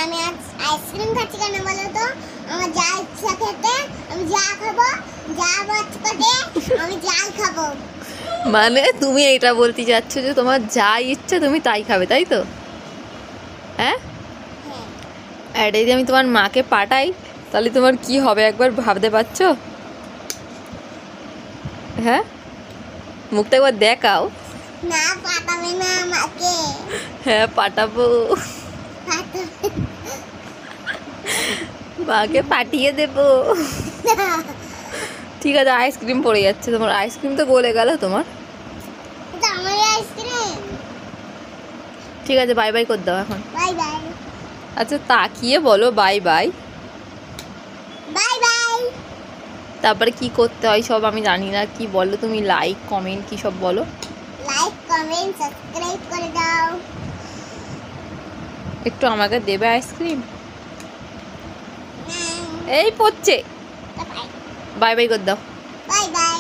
আমি আজ আইসক্রিম খাচ্ছি কেন বলো তো? আমার যা ইচ্ছা খেতে আমি যা খাবো, যা বাদ করে আমি যাই খাবো। মানে তুমি এইটা বলতে যাচ্ছ যে তোমার যা ইচ্ছে তুমি তাই খাবে, তাই তো? হ্যাঁ, হ্যাঁ, আর যদি আমি তোমার মাকে পাঠাই তাহলে তোমার কি হবে একবার ভাবতে পারছো? হ্যাঁ, মুখটা একবার দেখাও। না পাঠাবে না আমাকে, হ্যাঁ পাঠাবো, পাঠাবে মাকে পাঠিয়ে দেবো। না। ঠিক আছে, আইসক্রিম পড়ে যাচ্ছে তোমার, আইসক্রিম তো গলে গেল তোমার। এটা আমার আইসক্রিম। ঠিক আছে, বাই বাই করে দাও এখন। বাই বাই, আচ্ছা তাকিয়ে বলো বাই বাই, বাই বাই। তারপরে কি করতে হয় সব আমি জানি না, কি বলো তুমি, লাইক কমেন্ট কি সব বলো। লাইক কমেন্ট সাবস্ক্রাইব করে দাও। একটু আমাকে দেবে আইসক্রিম? এই পড়ছে, বাই বাই বাই করে দাও। বাই।